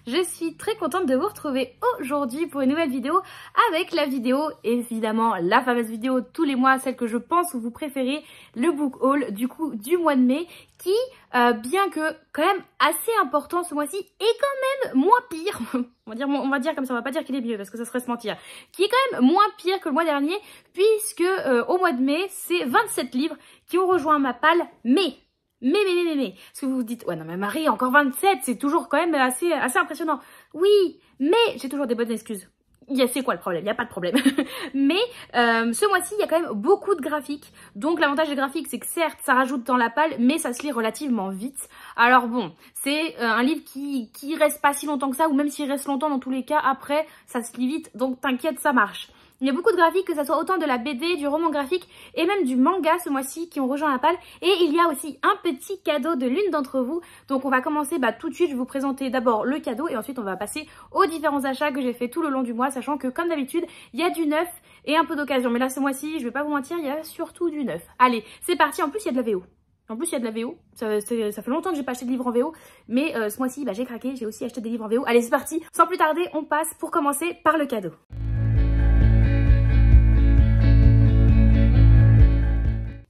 Je suis très contente de vous retrouver aujourd'hui pour une nouvelle vidéo avec la vidéo, évidemment la fameuse vidéo tous les mois, celle que je pense vous préférez, le book haul du mois de mai qui, bien que quand même assez important ce mois-ci, est quand même moins pire, on va dire comme ça, on va pas dire qu'il est mieux parce que ça serait se mentir, qui est quand même moins pire que le mois dernier puisque au mois de mai, c'est 27 livres qui ont rejoint ma palle, mais parce que vous vous dites, ouais non mais Marie, encore 27, c'est toujours quand même assez impressionnant. Oui, mais j'ai toujours des bonnes excuses. C'est quoi le problème? Il n'y a pas de problème. Mais ce mois-ci, il y a quand même beaucoup de graphiques. Donc l'avantage des graphiques, c'est que certes, ça rajoute dans la palle, mais ça se lit relativement vite. Alors bon, c'est un livre qui reste pas si longtemps que ça, ou même s'il reste longtemps dans tous les cas, après, ça se lit vite. Donc t'inquiète, ça marche. Il y a beaucoup de graphiques, que ce soit autant de la BD, du roman graphique et même du manga ce mois-ci qui ont rejoint la palle. Et il y a aussi un petit cadeau de l'une d'entre vous. Donc on va commencer tout de suite, je vais vous présenter d'abord le cadeau et ensuite on va passer aux différents achats que j'ai fait tout le long du mois, sachant que comme d'habitude, il y a du neuf et un peu d'occasion. Mais là ce mois-ci, je vais pas vous mentir, il y a surtout du neuf. Allez, c'est parti, en plus il y a de la VO. Ça fait longtemps que j'ai pas acheté de livres en VO, mais ce mois-ci, j'ai craqué, j'ai aussi acheté des livres en VO. Allez, c'est parti, sans plus tarder, on passe pour commencer par le cadeau.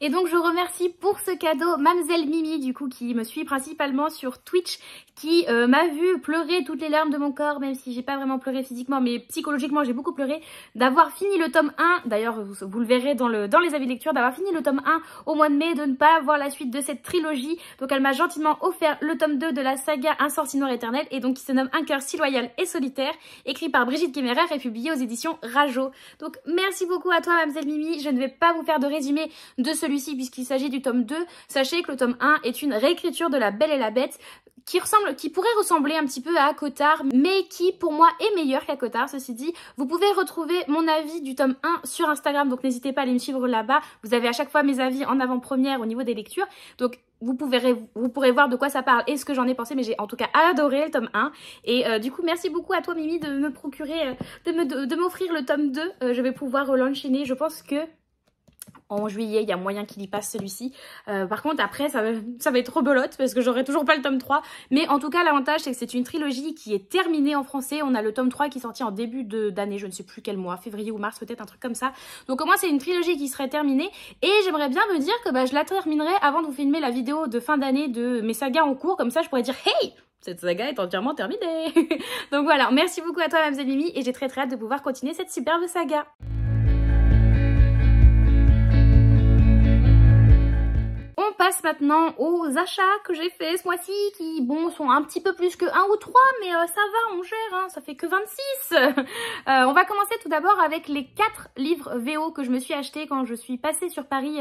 Et donc je remercie pour ce cadeau Mamzelle Mimi du coup qui me suit principalement sur Twitch, qui m'a vu pleurer toutes les larmes de mon corps, même si j'ai pas vraiment pleuré physiquement mais psychologiquement j'ai beaucoup pleuré, d'avoir fini le tome 1, d'ailleurs vous le verrez dans les avis de lecture, d'avoir fini le tome 1 au mois de mai, de ne pas voir la suite de cette trilogie. Donc elle m'a gentiment offert le tome 2 de la saga Un sorcier noir éternel et donc qui se nomme Un cœur si loyal et solitaire, écrit par Brigitte Guémérer et publié aux éditions Rajo. Donc merci beaucoup à toi Mamzelle Mimi, je ne vais pas vous faire de résumé de celui-ci puisqu'il s'agit du tome 2. Sachez que le tome 1 est une réécriture de La Belle et la Bête qui pourrait ressembler un petit peu à Cotard, mais qui pour moi est meilleur qu'à Cotard. Ceci dit, vous pouvez retrouver mon avis du tome 1 sur Instagram, donc n'hésitez pas à aller me suivre là-bas. Vous avez à chaque fois mes avis en avant-première au niveau des lectures, donc vous pourrez voir de quoi ça parle et ce que j'en ai pensé, mais j'ai en tout cas adoré le tome 1. Et du coup, merci beaucoup à toi Mimi de me procurer, de m'offrir le tome 2. Je vais pouvoir l'enchaîner, je pense que en juillet, il y a moyen qu'il y passe celui-ci. Par contre, après, ça va être rebelote parce que j'aurai toujours pas le tome 3. Mais en tout cas, l'avantage, c'est que c'est une trilogie qui est terminée en français. On a le tome 3 qui est sorti en début d'année, je ne sais plus quel mois, février ou mars, peut-être un truc comme ça. Donc au moins, c'est une trilogie qui serait terminée. Et j'aimerais bien me dire que je la terminerai avant de vous filmer la vidéo de fin d'année de mes sagas en cours. Comme ça, je pourrais dire « Hey !» cette saga est entièrement terminée. Donc voilà, merci beaucoup à toi, Mamzelle Mimi, et j'ai très hâte de pouvoir continuer cette superbe saga. On passe maintenant aux achats que j'ai fait ce mois-ci qui, bon, sont un petit peu plus que 1 ou 3, mais ça va, on gère, hein, ça fait que 26. On va commencer tout d'abord avec les 4 livres VO que je me suis achetés quand je suis passée sur Paris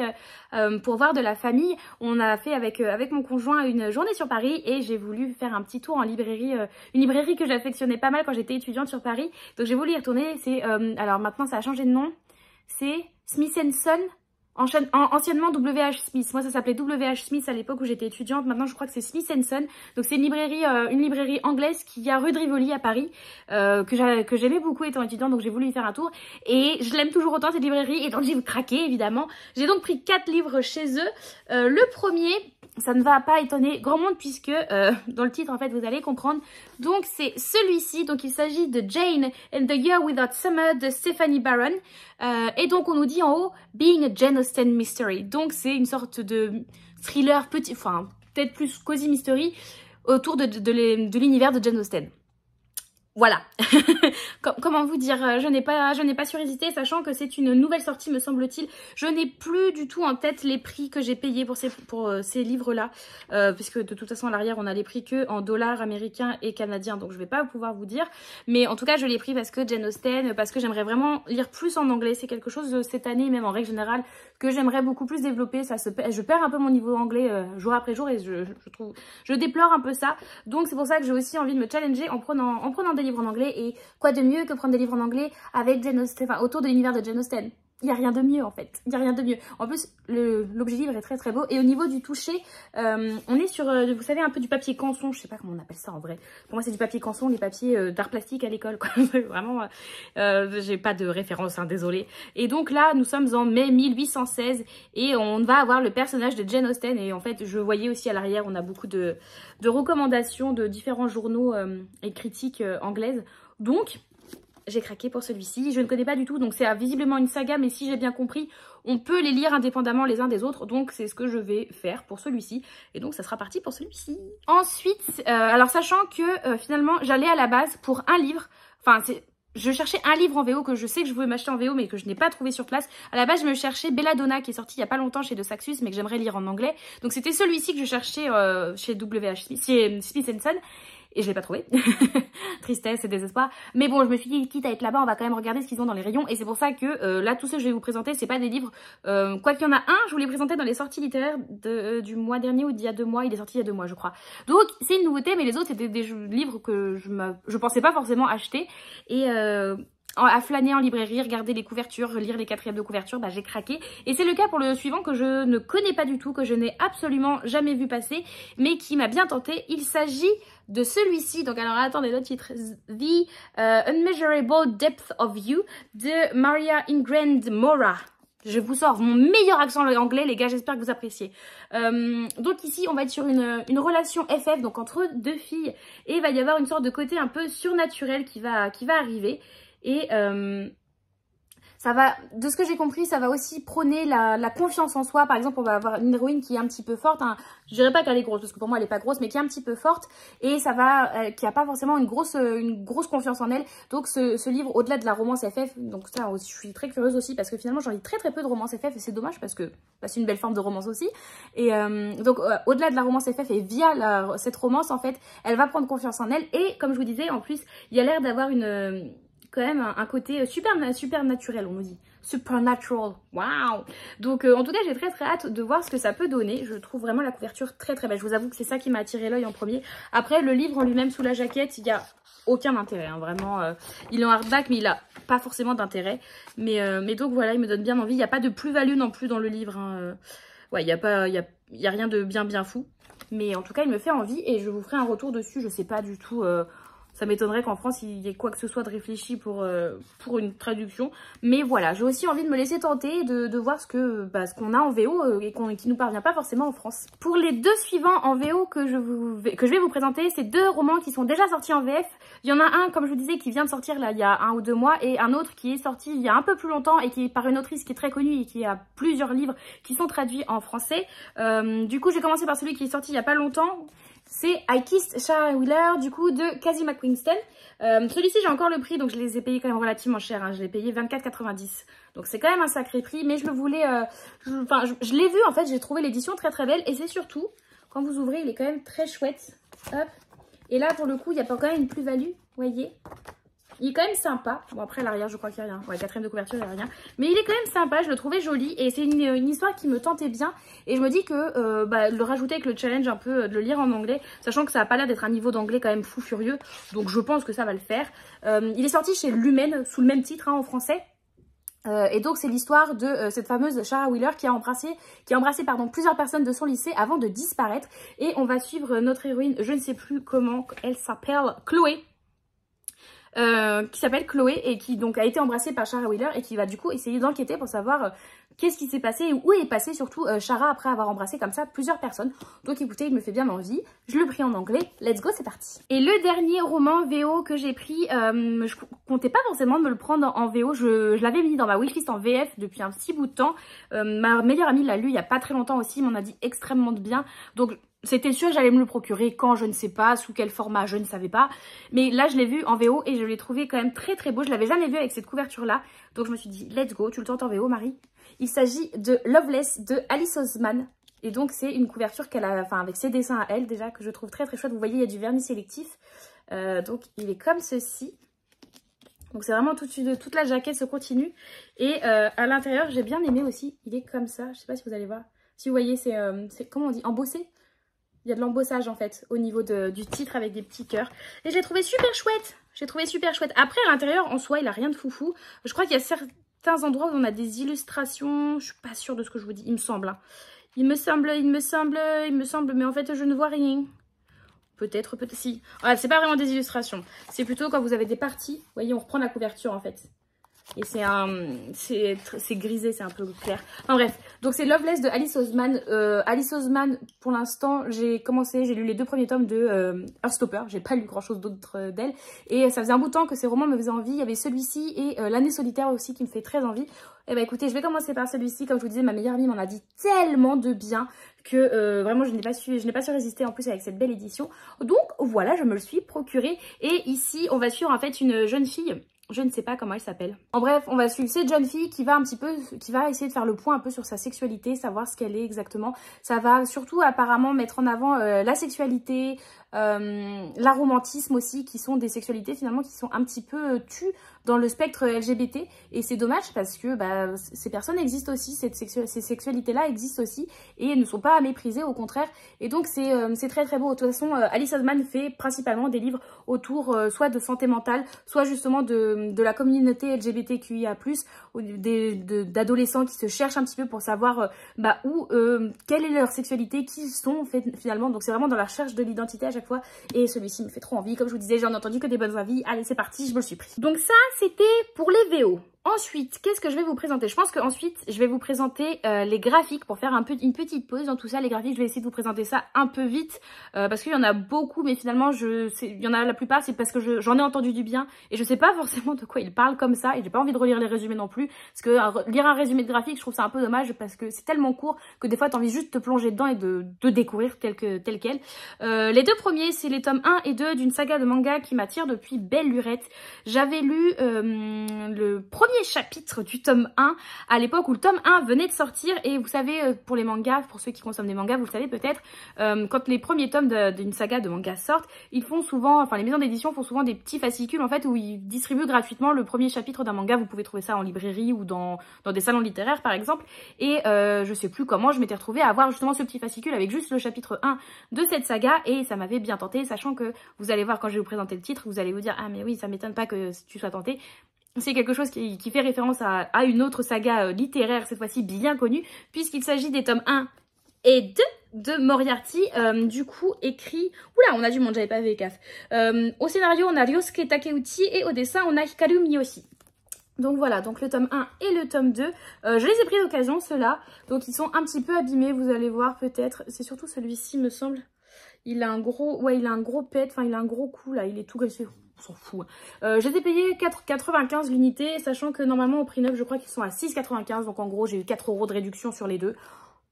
pour voir de la famille. On a fait avec mon conjoint une journée sur Paris et j'ai voulu faire un petit tour en librairie, une librairie que j'affectionnais pas mal quand j'étais étudiante sur Paris. Donc j'ai voulu y retourner, c'est, alors maintenant ça a changé de nom, c'est Smith & Son. Anciennement WH Smith, moi ça s'appelait WH Smith à l'époque où j'étais étudiante, maintenant je crois que c'est Smith & Son, donc c'est une librairie anglaise qui a rue de Rivoli à Paris, que j'aimais beaucoup étant étudiante, donc j'ai voulu y faire un tour, et je l'aime toujours autant cette librairie, et donc j'ai craqué évidemment. J'ai donc pris 4 livres chez eux. Le premier, ça ne va pas étonner grand monde puisque dans le titre en fait vous allez comprendre, donc c'est celui-ci, donc il s'agit de Jane and the Year Without Summer de Stephanie Barron, et donc on nous dit en haut Being a Jane Austen Mystery, donc c'est une sorte de thriller petit, enfin peut-être plus cozy mystery autour de l'univers de Jane Austen. Voilà. Comment vous dire, je n'ai pas surhésité, sachant que c'est une nouvelle sortie me semble-t-il. Je n'ai plus du tout en tête les prix que j'ai payés pour ces livres-là, puisque de toute façon à l'arrière on a les prix que en dollars américains et canadiens, donc je vais pas pouvoir vous dire. Mais en tout cas je l'ai pris parce que Jane Austen, parce que j'aimerais vraiment lire plus en anglais. C'est quelque chose cette année, même en règle générale, que j'aimerais beaucoup plus développer. Je perds un peu mon niveau anglais jour après jour et je déplore un peu ça. Donc c'est pour ça que j'ai aussi envie de me challenger en prenant des livres en anglais. Et quoi de mieux que prendre des livres en anglais avec Jane Austen, enfin, autour de l'univers de Jane Austen. il n'y a rien de mieux en fait. Il n'y a rien de mieux. En plus, l'objet livre est très très beau. Et au niveau du toucher, on est sur, vous savez, un peu du papier canson. Je sais pas comment on appelle ça en vrai. Pour moi, c'est du papier canson, les papiers d'art plastique à l'école. Vraiment, j'ai pas de référence, hein, désolée. Et donc là, nous sommes en mai 1816 et on va avoir le personnage de Jane Austen. Et en fait, je voyais aussi à l'arrière, on a beaucoup de recommandations de différents journaux et critiques anglaises. Donc, j'ai craqué pour celui-ci. Je ne connais pas du tout, donc c'est visiblement une saga, mais si j'ai bien compris, on peut les lire indépendamment les uns des autres. Donc c'est ce que je vais faire pour celui-ci. Et donc ça sera parti pour celui-ci. Ensuite, alors sachant que finalement, j'allais à la base pour un livre. Enfin, je cherchais un livre en VO que je sais que je voulais m'acheter en VO mais que je n'ai pas trouvé sur place. À la base, je me cherchais Belladonna qui est sorti il y a pas longtemps chez De Saxus mais que j'aimerais lire en anglais. Donc c'était celui-ci que je cherchais chez WH Smith, chez Smith & Son. Et je l'ai pas trouvé. Tristesse et désespoir. Mais bon, je me suis dit, quitte à être là-bas, on va quand même regarder ce qu'ils ont dans les rayons. Et c'est pour ça que là, tous ceux que je vais vous présenter, c'est pas des livres. Quoi qu'il y en a un, je vous l'ai présenté dans les sorties littéraires du mois dernier ou d'il y a 2 mois. Il est sorti il y a 2 mois, je crois. Donc, c'est une nouveauté, mais les autres, c'était des livres que je pensais pas forcément acheter. Et à flâner en librairie, regarder les couvertures, lire les quatrièmes de couverture, bah j'ai craqué. Et c'est le cas pour le suivant que je ne connais pas du tout, que je n'ai absolument jamais vu passer, mais qui m'a bien tenté. Il s'agit de celui-ci, donc alors attendez le titre, The Unmeasurable Depth of You de Maria Ingrand Mora. Je vous sors mon meilleur accent anglais, les gars, j'espère que vous appréciez. Donc ici, on va être sur une relation FF, donc entre 2 filles, et il va y avoir une sorte de côté un peu surnaturel qui va arriver. Et ça va, de ce que j'ai compris, ça va aussi prôner la confiance en soi. Par exemple, on va avoir une héroïne qui est un petit peu forte. Hein. Je dirais pas qu'elle est grosse, parce que pour moi, elle est pas grosse, mais qui est un petit peu forte. Et ça va, qui a pas forcément une grosse confiance en elle. Donc, ce livre, au-delà de la romance FF, donc ça, je suis très curieuse aussi, parce que finalement, j'en lis très très peu de romance FF, et c'est dommage, parce que bah, c'est une belle forme de romance aussi. Et donc, au-delà de la romance FF, et via cette romance, en fait, elle va prendre confiance en elle. Et comme je vous disais, en plus, il y a l'air d'avoir quand même un côté super naturel, on nous dit. Supernatural, waouh. Donc en tout cas, j'ai très très hâte de voir ce que ça peut donner. Je trouve vraiment la couverture très très belle. Je vous avoue que c'est ça qui m'a attiré l'œil en premier. Après, le livre en lui-même sous la jaquette, il n'y a aucun intérêt. Hein, vraiment, il est en hardback, mais il n'a pas forcément d'intérêt. Mais donc voilà, il me donne bien envie. Il n'y a pas de plus-value non plus dans le livre. Hein. Ouais, il n'y a rien de bien fou. Mais en tout cas, il me fait envie et je vous ferai un retour dessus. Je sais pas du tout... Ça m'étonnerait qu'en France, il y ait quoi que ce soit de réfléchi pour une traduction. Mais voilà, j'ai aussi envie de me laisser tenter de voir ce qu'on a en VO et qui nous parvient pas forcément en France. Pour les 2 suivants en VO que je vais vous présenter, c'est 2 romans qui sont déjà sortis en VF. Il y en a un, comme je vous disais, qui vient de sortir là il y a 1 ou 2 mois et un autre qui est sorti il y a un peu plus longtemps et qui est par une autrice qui est très connue et qui a plusieurs livres qui sont traduits en français. Du coup, j'ai commencé par celui qui est sorti il y a pas longtemps. C'est I Kissed Shara Wheeler, du coup, de Cassie McQuiston. Celui-ci, j'ai encore le prix, donc je les ai payés quand même relativement cher. Hein. Je l'ai payé 24,90. Donc c'est quand même un sacré prix, mais je le voulais... je l'ai vu, en fait, j'ai trouvé l'édition très très belle. Et c'est surtout, quand vous ouvrez, il est quand même très chouette. Hop. Et là, pour le coup, il y a pas quand même une plus-value, vous voyez. Il est quand même sympa. Bon, après, à l'arrière, je crois qu'il n'y a rien. Ouais, 4e de couverture, il n'y a rien. Mais il est quand même sympa. Je le trouvais joli. Et c'est une histoire qui me tentait bien. Et je me dis que le rajouter avec le challenge un peu, de le lire en anglais, sachant que ça n'a pas l'air d'être un niveau d'anglais quand même fou furieux. Donc, je pense que ça va le faire. Il est sorti chez Lumen, sous le même titre, hein, en français. Et donc c'est l'histoire de cette fameuse Shara Wheeler qui a embrassé plusieurs personnes de son lycée avant de disparaître. Et on va suivre notre héroïne, je ne sais plus comment elle s'appelle, Chloé. Qui s'appelle Chloé et qui donc a été embrassée par Shara Wheeler et qui va du coup essayer d'enquêter pour savoir qu'est-ce qui s'est passé et où est passée surtout Shara après avoir embrassé comme ça plusieurs personnes. Donc écoutez, il me fait bien envie. Je le pris en anglais. Let's go, c'est parti. Et le dernier roman VO que j'ai pris, je comptais pas forcément me le prendre en VO. Je l'avais mis dans ma wishlist en VF depuis un petit bout de temps. Ma meilleure amie l'a lu il y a pas très longtemps aussi, m'en a dit extrêmement de bien. Donc c'était sûr que j'allais me le procurer quand, je ne sais pas, sous quel format, je ne savais pas. Mais là, je l'ai vu en VO et je l'ai trouvé quand même très très beau. Je l'avais jamais vu avec cette couverture-là. Donc je me suis dit, let's go, tu le tentes en VO, Marie. Il s'agit de Loveless de Alice Oseman. Et donc c'est une couverture qu'elle a, enfin avec ses dessins à elle déjà, que je trouve très très chouette. Vous voyez, il y a du vernis sélectif. Donc il est comme ceci. Donc c'est vraiment toute la jaquette se continue. Et à l'intérieur, j'ai bien aimé aussi. Il est comme ça, je sais pas si vous allez voir. Si vous voyez, c'est comment on dit, embossé. Il y a de l'embossage en fait au niveau du titre avec des petits cœurs. Et je l'ai trouvé super chouette. J'ai trouvé super chouette. Après à l'intérieur en soi il a rien de foufou. Je crois qu'il y a certains endroits où on a des illustrations. Je suis pas sûre de ce que je vous dis, il me semble. Hein. Il me semble, mais en fait je ne vois rien. Peut-être si. Ouais, c'est pas vraiment des illustrations. C'est plutôt quand vous avez des parties. Vous voyez, on reprend la couverture en fait. Et c'est grisé, c'est un peu clair. Enfin bref, donc c'est Loveless de Alice Oseman. Alice Oseman, pour l'instant, j'ai lu les 2 premiers tomes de Heartstopper. J'ai pas lu grand chose d'autre d'elle. Et ça faisait un bout de temps que ces romans me faisaient envie. Il y avait celui-ci et L'année solitaire aussi qui me fait très envie. Eh ben écoutez, je vais commencer par celui-ci. Comme je vous disais, ma meilleure amie m'en a dit tellement de bien que vraiment je n'ai pas su résister en plus avec cette belle édition. Donc voilà, je me le suis procuré. Et ici, on va suivre en fait une jeune fille. Je ne sais pas comment elle s'appelle. En bref, on va suivre cette jeune fille qui va essayer de faire le point un peu sur sa sexualité, savoir ce qu'elle est exactement. Ça va surtout apparemment mettre en avant la sexualité, l'aromantisme aussi, qui sont des sexualités finalement qui sont un petit peu tues dans le spectre LGBT. Et c'est dommage parce que bah, ces personnes existent aussi, ces sexualités-là existent aussi et ne sont pas à mépriser, au contraire. Et donc c'est très très beau. De toute façon, Alice Oseman fait principalement des livres autour soit de santé mentale, soit justement de la communauté LGBTQIA+, ou d'adolescents qui se cherchent un petit peu pour savoir quelle est leur sexualité, qui sont finalement. Donc c'est vraiment dans la recherche de l'identité à chaque fois. Et celui-ci me fait trop envie. Comme je vous disais, j'en ai entendu que des bonnes avis. Allez, c'est parti, je me le suis pris. Donc ça, c'était pour les VO. Ensuite, qu'est-ce que je vais vous présenter? Je pense qu'ensuite, je vais vous présenter les graphiques pour faire une petite pause dans tout ça. Les graphiques, je vais essayer de vous présenter ça un peu vite parce qu'il y en a beaucoup, mais finalement, il y en a la plupart, c'est parce que j'en ai entendu du bien et je sais pas forcément de quoi ils parlent comme ça et j'ai pas envie de relire les résumés non plus parce que lire un résumé de graphique, je trouve ça un peu dommage parce que c'est tellement court que des fois, t'as envie juste de te plonger dedans et de découvrir tel quel. Les 2 premiers, c'est les tomes 1 et 2 d'une saga de manga qui m'attire depuis belle lurette. J'avais lu le premier chapitre du tome 1 à l'époque où le tome 1 venait de sortir et vous savez pour les mangas, pour ceux qui consomment des mangas, vous le savez peut-être, quand les premiers tomes d'une saga de manga sortent, ils font souvent, enfin les maisons d'édition font souvent des petits fascicules en fait où ils distribuent gratuitement le premier chapitre d'un manga. Vous pouvez trouver ça en librairie ou dans des salons littéraires par exemple et je sais plus comment je m'étais retrouvée à avoir justement ce petit fascicule avec juste le chapitre 1 de cette saga et ça m'avait bien tenté, sachant que vous allez voir quand je vais vous présenter le titre, vous allez vous dire ah mais oui ça m'étonne pas que tu sois tenté. C'est quelque chose qui fait référence à une autre saga littéraire, cette fois-ci bien connue, puisqu'il s'agit des tomes 1 et 2 de Moriarty, du coup écrit... Oula, on a du monde, j'avais pas vu les CAF. Au scénario, on a Ryosuke Takeuchi et au dessin, on a Hikaru Miyoshi. Donc voilà, donc le tome 1 et le tome 2, je les ai pris d'occasion, ceux-là. Donc ils sont un petit peu abîmés, vous allez voir peut-être. C'est surtout celui-ci, me semble. Il a un gros pet, enfin il a un gros coup là, il est tout griffé. On s'en fout. Je les ai payés 4,95 l'unité, sachant que normalement au prix neuf, je crois qu'ils sont à 6,95. Donc en gros, j'ai eu 4 € de réduction sur les deux.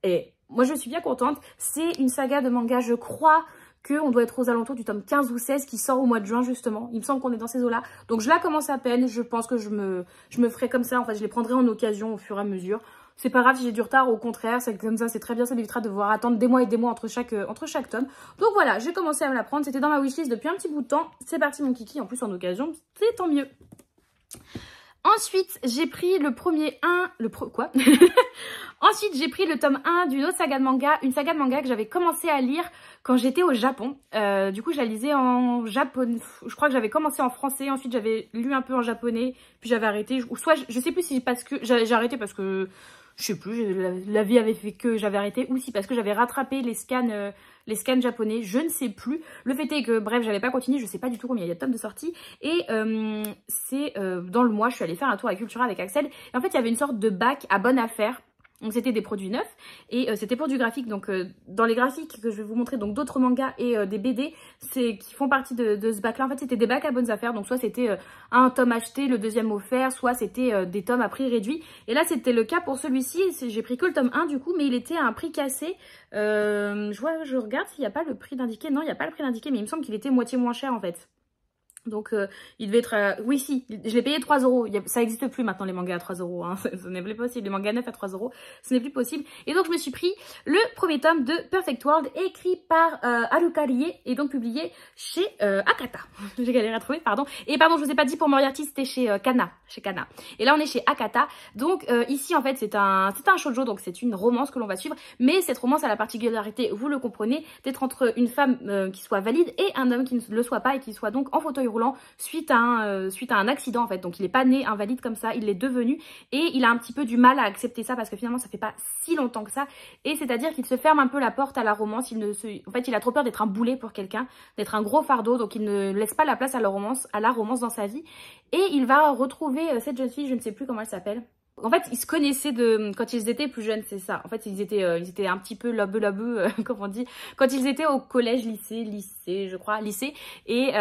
Et moi, je suis bien contente. C'est une saga de manga, je crois qu'on doit être aux alentours du tome 15 ou 16 qui sort au mois de juin justement. Il me semble qu'on est dans ces eaux-là. Donc je la commence à peine. Je pense que je me ferai comme ça. En fait, je les prendrai en occasion au fur et à mesure. C'est pas grave si j'ai du retard, au contraire, c'est comme ça, c'est très bien, ça m'évitera de devoir attendre des mois et des mois entre chaque tome. Donc voilà, j'ai commencé à me la prendre, c'était dans ma wishlist depuis un petit bout de temps. C'est parti mon kiki, en plus en occasion, c'est tant mieux. Ensuite, j'ai pris le premier 1... Ensuite, j'ai pris le tome 1 d'une autre saga de manga, une saga de manga que j'avais commencé à lire quand j'étais au Japon. Du coup, je la lisais en japonais. Je crois que j'avais commencé en français, ensuite j'avais lu un peu en japonais, puis j'avais arrêté. Ou soit, je sais plus si parce que j'ai arrêté parce que... Je sais plus, la vie avait fait que j'avais arrêté, ou si parce que j'avais rattrapé les scans japonais, je ne sais plus. Le fait est que, bref, j'avais pas continué, je sais pas du tout combien il y a de tomes de sortie. Et c'est dans le mois, je suis allée faire un tour à Cultura avec Axel. Et en fait, il y avait une sorte de bac à bonne affaire. Donc c'était des produits neufs et c'était pour du graphique. Donc dans les graphiques que je vais vous montrer, donc d'autres mangas et des BD qui font partie de ce bac là, en fait c'était des bacs à bonnes affaires. Donc soit c'était un tome acheté, le deuxième offert, soit c'était des tomes à prix réduit. Et là c'était le cas pour celui-ci, j'ai pris que le tome 1 du coup, mais il était à un prix cassé. Je regarde s'il n'y a pas le prix d'indiqué. Non, il n'y a pas le prix d'indiqué, mais il me semble qu'il était moitié moins cher en fait. Donc il devait être... Oui si, je l'ai payé 3 €. Ça n'existe plus maintenant les mangas à 3 €. Hein. Ce n'est plus possible. Les mangas neufs à 3 €, ce n'est plus possible. Et donc je me suis pris le premier tome de Perfect World écrit par Haruka Rie et donc publié chez Akata. J'ai galéré à trouver, pardon. Et pardon, je vous ai pas dit pour Moriarty, c'était chez Kana. Et là on est chez Akata. Donc ici en fait c'est un shoujo, donc c'est une romance que l'on va suivre. Mais cette romance a la particularité, vous le comprenez, d'être entre une femme qui soit valide et un homme qui ne le soit pas et qui soit donc en fauteuil roulant. roulant suite à un accident en fait. Donc il n'est pas né invalide comme ça, il l'est devenu et il a un petit peu du mal à accepter ça parce que finalement ça fait pas si longtemps que ça. Et c'est-à-dire qu'il se ferme un peu la porte à la romance, en fait il a trop peur d'être un boulet pour quelqu'un, d'être un gros fardeau, donc il ne laisse pas la place à la romance dans sa vie. Et il va retrouver cette jeune fille, je ne sais plus comment elle s'appelle. En fait, ils se connaissaient quand ils étaient plus jeunes, c'est ça. En fait, ils étaient un petit peu labeux, comme on dit, quand ils étaient au collège, lycée, je crois, lycée. Et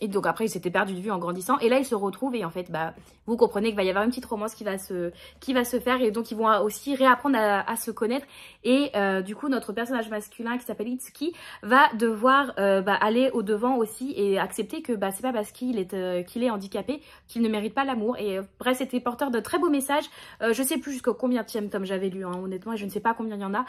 donc après, ils s'étaient perdus de vue en grandissant. Et là, ils se retrouvent et en fait, bah, vous comprenez qu'il va y avoir une petite romance qui va se faire. Et donc, ils vont aussi réapprendre à se connaître. Et du coup, notre personnage masculin qui s'appelle Itsuki va devoir aller au devant aussi et accepter que c'est pas parce qu'il est handicapé qu'il ne mérite pas l'amour. Et bref, c'était porteur de très beaux messages. Je sais plus jusqu'au combienième tome j'avais lu, hein, honnêtement, et je ne sais pas combien il y en a,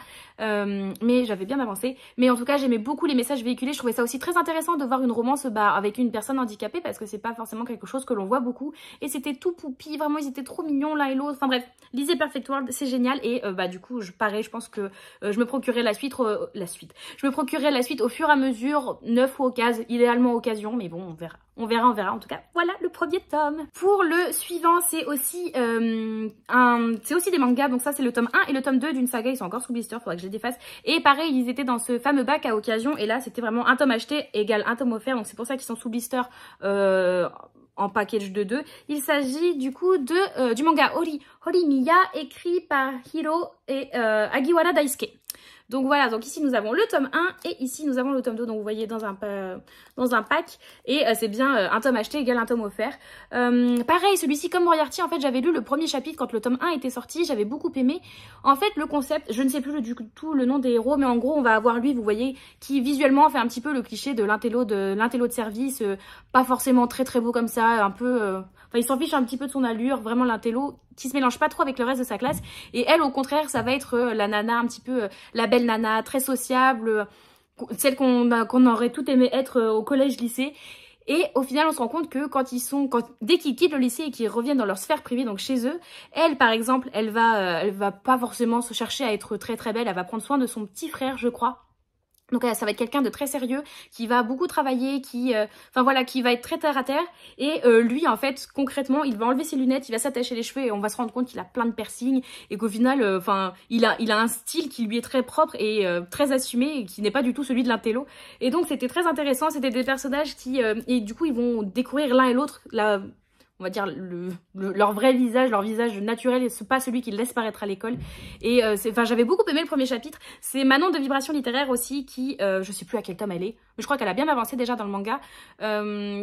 mais j'avais bien avancé. Mais en tout cas, j'aimais beaucoup les messages véhiculés. Je trouvais ça aussi très intéressant de voir une romance avec une personne handicapée parce que c'est pas forcément quelque chose que l'on voit beaucoup. Et c'était tout poupi, vraiment, ils étaient trop mignons l'un et l'autre. Enfin bref, lisez Perfect World, c'est génial. Et du coup, pareil, je pense que je me procurerai la suite. Je me procurerai la suite au fur et à mesure, neuf ou occasion, idéalement occasion, mais bon, on verra. On verra. En tout cas, voilà le premier tome. Pour le suivant, c'est aussi des mangas. Donc ça, c'est le tome 1 et le tome 2 d'une saga. Ils sont encore sous blister, faudrait que je les défasse. Et pareil, ils étaient dans ce fameux bac à occasion. Et là, c'était vraiment un tome acheté égale un tome offert. Donc c'est pour ça qu'ils sont sous blister en package de 2. Il s'agit du coup du manga Horimiya, écrit par Hiro et Agiwara Daisuke. Donc voilà, donc ici nous avons le tome 1 et ici nous avons le tome 2, donc vous voyez dans un pack, et c'est bien un tome acheté égale un tome offert. Pareil, celui-ci comme Moriarty, en fait j'avais lu le premier chapitre quand le tome 1 était sorti, j'avais beaucoup aimé. En fait le concept, je ne sais plus du tout le nom des héros, mais en gros on va avoir lui, vous voyez, qui visuellement fait un petit peu le cliché de l'intello de service, pas forcément très beau comme ça, un peu... Enfin, il s'en fiche un petit peu de son allure, vraiment l'intello qui se mélange pas trop avec le reste de sa classe. Et elle, au contraire, ça va être la nana, un petit peu la belle nana, très sociable, celle qu'on aurait tout aimé être au collège-lycée. Et au final, on se rend compte que dès qu'ils quittent le lycée et qu'ils reviennent dans leur sphère privée, donc chez eux, elle, par exemple, elle va pas forcément se chercher à être très belle, elle va prendre soin de son petit frère, je crois. Donc ça va être quelqu'un de très sérieux, qui va beaucoup travailler, qui va être très terre à terre. Et lui, en fait, concrètement, il va enlever ses lunettes, il va s'attacher les cheveux et on va se rendre compte qu'il a plein de piercings et qu'au final, il a un style qui lui est très propre et très assumé et qui n'est pas du tout celui de l'intello. Et donc c'était très intéressant, c'était des personnages qui et du coup ils vont découvrir l'un et l'autre on va dire leur vrai visage, leur visage naturel, et pas celui qu'ils laissent paraître à l'école. Et j'avais beaucoup aimé le premier chapitre. C'est Manon de Vibration Littéraire aussi qui, je sais plus à quel tome elle est, mais je crois qu'elle a bien avancé déjà dans le manga.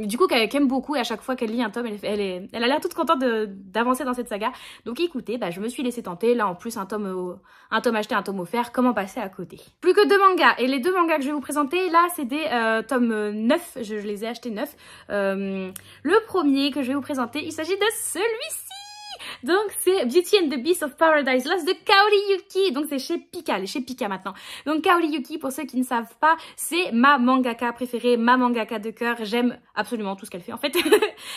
Du coup qu'elle aime beaucoup et à chaque fois qu'elle lit un tome, elle a l'air toute contente d'avancer dans cette saga. Donc écoutez, je me suis laissée tenter. Là en plus un tome acheté, un tome offert, comment passer à côté? Plus que 2 mangas, et les 2 mangas que je vais vous présenter là c'est des tomes 9, je les ai achetés 9. Le premier que je vais vous présenter, il s'agit de celui-ci. Donc c'est Beauty and the Beast of Paradise Lost de Kaori Yuki. Donc c'est chez Pika maintenant. Donc Kaori Yuki, pour ceux qui ne savent pas, c'est ma mangaka préférée, ma mangaka de cœur. J'aime absolument tout ce qu'elle fait en fait.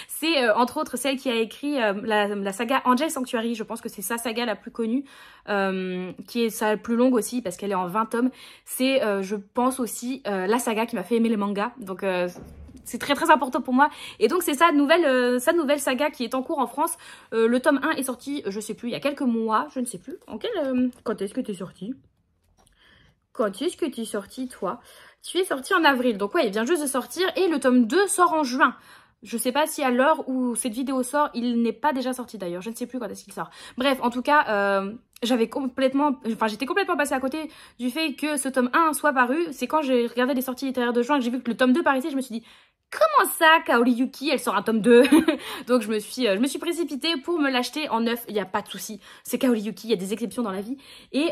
C'est entre autres celle qui a écrit la saga Angel Sanctuary. Je pense que c'est sa saga la plus connue, qui est sa plus longue aussi parce qu'elle est en 20 tomes. C'est je pense aussi la saga qui m'a fait aimer les mangas. Donc c'est très important pour moi. Et donc c'est sa nouvelle saga qui est en cours en France. Le tome 1 est sorti, je sais plus, il y a quelques mois, je ne sais plus. Quand est-ce que tu es sorti? Quand est-ce que tu es sorti, toi? Tu es sorti en avril, donc ouais, il vient juste de sortir. Et le tome 2 sort en juin. Je sais pas si à l'heure où cette vidéo sort, il n'est pas déjà sorti d'ailleurs. Je ne sais plus quand est-ce qu'il sort. Bref, en tout cas, j'étais complètement passée à côté du fait que ce tome 1 soit paru. C'est quand j'ai regardé les sorties littéraires de juin que j'ai vu que le tome 2 paraissait, je me suis dit... Comment ça, Kaori Yuki, elle sort un tome 2? Donc je me suis précipitée pour me l'acheter en neuf, il n'y a pas de souci. C'est Kaori Yuki, il y a des exceptions dans la vie. Et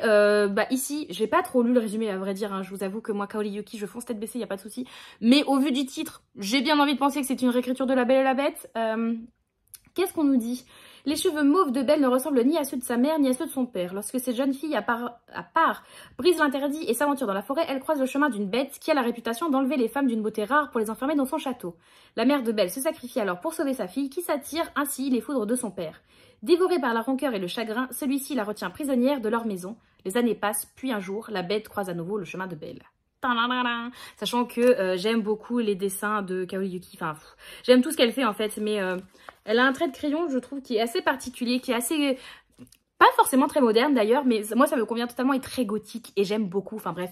ici, j'ai pas trop lu le résumé à vrai dire, hein. Je vous avoue que moi, Kaori Yuki, je fonce tête baissée, il n'y a pas de souci. Mais au vu du titre, j'ai bien envie de penser que c'est une réécriture de La Belle et la Bête. Qu'est-ce qu'on nous dit? Les cheveux mauves de Belle ne ressemblent ni à ceux de sa mère ni à ceux de son père. Lorsque cette jeune fille, à part brise l'interdit et s'aventure dans la forêt, elle croise le chemin d'une bête qui a la réputation d'enlever les femmes d'une beauté rare pour les enfermer dans son château. La mère de Belle se sacrifie alors pour sauver sa fille qui s'attire ainsi les foudres de son père. Dévorée par la rancœur et le chagrin, celui-ci la retient prisonnière de leur maison. Les années passent, puis un jour, la bête croise à nouveau le chemin de Belle. Sachant que j'aime beaucoup les dessins de Kaori Yuki, enfin j'aime tout ce qu'elle fait en fait, mais elle a un trait de crayon je trouve qui est assez particulier, qui est assez... pas forcément très moderne d'ailleurs, mais moi ça me convient totalement et très gothique et j'aime beaucoup, enfin bref.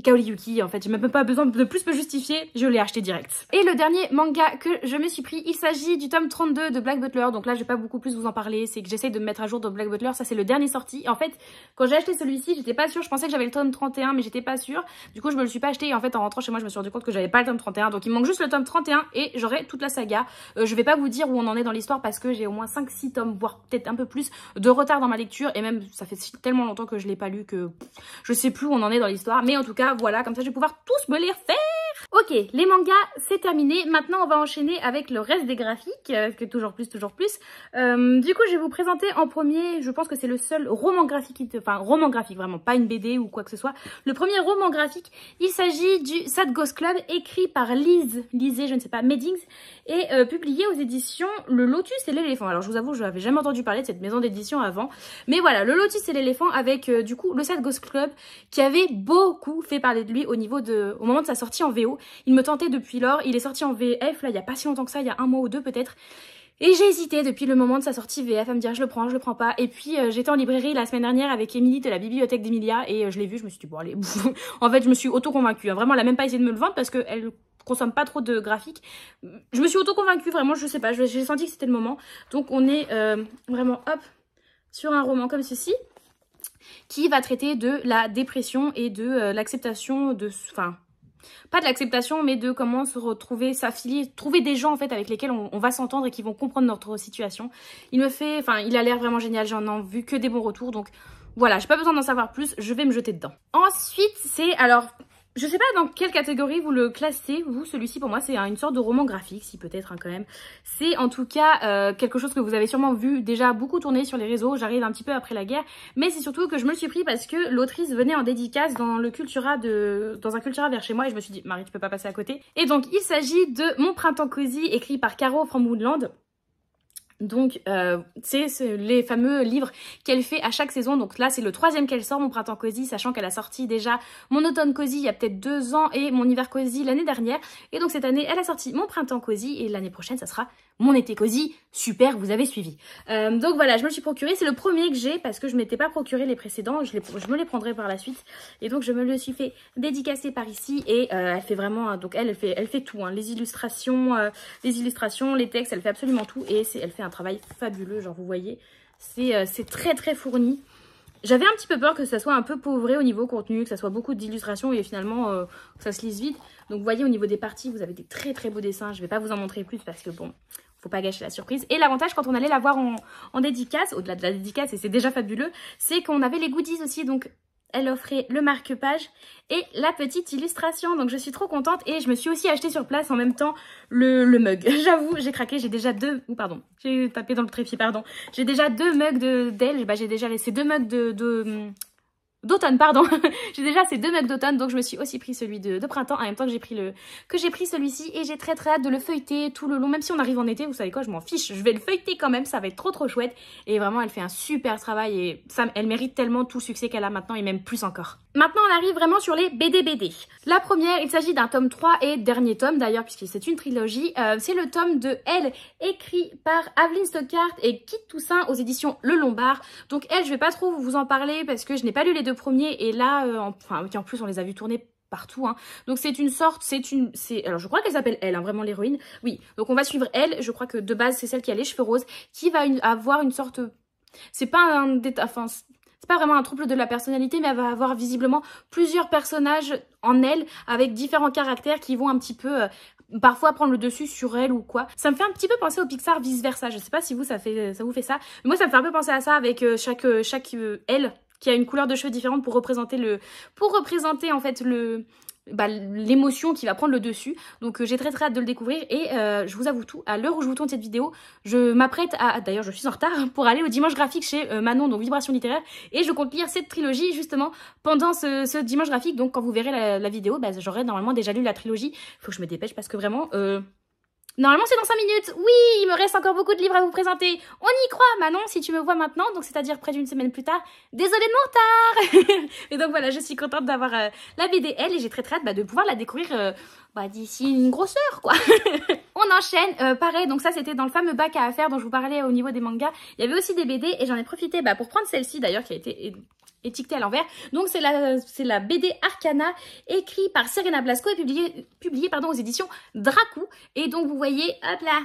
Kaori Yuki, en fait, j'ai même pas besoin de plus me justifier, je l'ai acheté direct. Et le dernier manga que je me suis pris, il s'agit du tome 32 de Black Butler. Donc là, je vais pas beaucoup plus vous en parler, c'est que j'essaye de me mettre à jour dans Black Butler, ça c'est le dernier sorti. Et en fait, quand j'ai acheté celui-ci, j'étais pas sûre, je pensais que j'avais le tome 31, mais j'étais pas sûre. Du coup, je me le suis pas acheté et en fait, en rentrant chez moi, je me suis rendu compte que j'avais pas le tome 31. Donc il me manque juste le tome 31 et j'aurai toute la saga. Je vais pas vous dire où on en est dans l'histoire parce que j'ai au moins 5-6 tomes, voire peut-être un peu plus de retard dans ma lecture. Et même, ça fait tellement longtemps que je l'ai pas lu que je sais plus où on en est dans l'histoire. Mais en tout cas, voilà, comme ça, je vais pouvoir tous me les refaire. Ok, les mangas c'est terminé. Maintenant on va enchaîner avec le reste des graphiques, que toujours plus. Du coup je vais vous présenter en premier, je pense que c'est le seul roman graphique, enfin roman graphique vraiment, pas une BD ou quoi que ce soit. Le premier roman graphique, il s'agit du Sad Ghost Club, écrit par Lise, je ne sais pas, Meddings, et publié aux éditions Le Lotus et l'éléphant. Alors je vous avoue, je n'avais jamais entendu parler de cette maison d'édition avant, mais voilà, Le Lotus et l'éléphant avec du coup le Sad Ghost Club qui avait beaucoup fait parler de lui au moment de sa sortie en VO. Il me tentait depuis lors, il est sorti en VF là il y a pas si longtemps que ça, il y a un mois ou deux peut-être. Et j'ai hésité depuis le moment de sa sortie VF à me dire je le prends pas. Et puis j'étais en librairie la semaine dernière avec Émilie de la bibliothèque d'Emilia et je l'ai vu, je me suis dit bon allez, en fait je me suis auto-convaincue. Hein. Vraiment elle a même pas essayé de me le vendre parce qu'elle consomme pas trop de graphiques. Je me suis auto-convaincue, vraiment je sais pas, j'ai senti que c'était le moment. Donc on est vraiment hop sur un roman comme ceci qui va traiter de la dépression et de l'acceptation de... Enfin, pas de l'acceptation, mais de comment se retrouver, s'affilier, trouver des gens en fait avec lesquels on va s'entendre et qui vont comprendre notre situation. Il a l'air vraiment génial, j'en ai vu que des bons retours, donc voilà, j'ai pas besoin d'en savoir plus, je vais me jeter dedans. Ensuite, c'est, alors, je sais pas dans quelle catégorie vous le classez, vous, celui-ci pour moi c'est une sorte de roman graphique, si peut-être hein, quand même. C'est en tout cas quelque chose que vous avez sûrement vu déjà beaucoup tourner sur les réseaux, j'arrive un petit peu après la guerre, mais c'est surtout que je me le suis pris parce que l'autrice venait en dédicace dans le Cultura dans un Cultura vers chez moi et je me suis dit Marie tu peux pas passer à côté. Et donc il s'agit de Mon printemps cosy écrit par Caro from Woodland. Donc c'est les fameux livres qu'elle fait à chaque saison. Donc là c'est le 3e qu'elle sort, Mon printemps cosy, sachant qu'elle a sorti déjà Mon automne cosy il y a peut-être 2 ans et Mon hiver cosy l'année dernière. Et donc cette année elle a sorti Mon printemps cosy et l'année prochaine ça sera Mon été cosy. Super, vous avez suivi. Donc voilà, je me le suis procuré, c'est le premier que j'ai parce que je m'étais pas procuré les précédents, je me les prendrai par la suite. Et donc je me le suis fait dédicacer par ici et elle fait vraiment, donc elle fait tout, hein, les illustrations, les textes, elle fait absolument tout et elle fait un travail fabuleux, genre vous voyez, c'est très très fourni. J'avais un petit peu peur que ça soit un peu pauvré au niveau contenu, que ça soit beaucoup d'illustrations et finalement ça se lise vite. Donc vous voyez au niveau des parties, vous avez des très très beaux dessins. Je vais pas vous en montrer plus parce que bon, faut pas gâcher la surprise. Et l'avantage quand on allait la voir en dédicace, au-delà de la dédicace et c'est déjà fabuleux, c'est qu'on avait les goodies aussi. Donc elle offrait le marque-page et la petite illustration. Donc je suis trop contente et je me suis aussi acheté sur place en même temps le mug. J'avoue, j'ai craqué, j'ai déjà j'ai tapé dans le trépied, pardon. J'ai déjà 2 mugs d'elle, j'ai déjà laissé 2 mugs d'automne, pardon. J'ai déjà ces 2 mugs d'automne, donc je me suis aussi pris celui de printemps en même temps que j'ai pris celui-ci et j'ai très hâte de le feuilleter tout le long. Même si on arrive en été, vous savez quoi, je m'en fiche, je vais le feuilleter quand même, ça va être trop chouette. Et vraiment, elle fait un super travail et elle mérite tellement tout le succès qu'elle a maintenant et même plus encore. Maintenant, on arrive vraiment sur les BD. La première, il s'agit d'un tome 3 et dernier tome d'ailleurs, puisque c'est une trilogie. C'est le tome de Elle, écrit par Aveline Stockart et Kit Toussaint aux éditions Le Lombard. Donc elle, je vais pas trop vous en parler parce que je n'ai pas lu les 2 premiers et là, en plus on les a vus tourner partout, hein. Donc c'est une sorte, alors je crois qu'elle s'appelle Elle, hein, vraiment l'héroïne. Oui, donc on va suivre Elle, je crois que de base c'est celle qui a les cheveux roses, qui va avoir une sorte, c'est pas c'est pas vraiment un trouble de la personnalité, mais elle va avoir visiblement plusieurs personnages en elle, avec différents caractères qui vont un petit peu parfois prendre le dessus sur elle ou quoi. Ça me fait un petit peu penser au Pixar vice versa. Je sais pas si vous ça vous fait ça, mais moi ça me fait un peu penser à ça avec chaque elle qui a une couleur de cheveux différente pour représenter en fait l'émotion qui va prendre le dessus. Donc j'ai très hâte de le découvrir et je vous avoue tout, à l'heure où je vous tourne cette vidéo, je m'apprête à, d'ailleurs je suis en retard, pour aller au dimanche graphique chez Manon, donc Vibration Littéraire, et je compte lire cette trilogie justement pendant ce dimanche graphique. Donc quand vous verrez la vidéo, j'aurai normalement déjà lu la trilogie. Faut que je me dépêche parce que vraiment Normalement, c'est dans 5 minutes. Oui, il me reste encore beaucoup de livres à vous présenter. On y croit, Manon, si tu me vois maintenant, donc c'est-à-dire près d'une semaine plus tard. Désolée de mon retard. Et donc voilà, je suis contente d'avoir la BD Elle et j'ai très hâte de pouvoir la découvrir d'ici une grosse heure, quoi. On enchaîne, pareil, donc ça c'était dans le fameux bac à affaires dont je vous parlais au niveau des mangas. Il y avait aussi des BD et j'en ai profité pour prendre celle-ci d'ailleurs qui a été étiquetée à l'envers. Donc c'est la BD Arcana écrite par Serena Blasco et publiée aux éditions Dracou. Et donc vous voyez, hop là,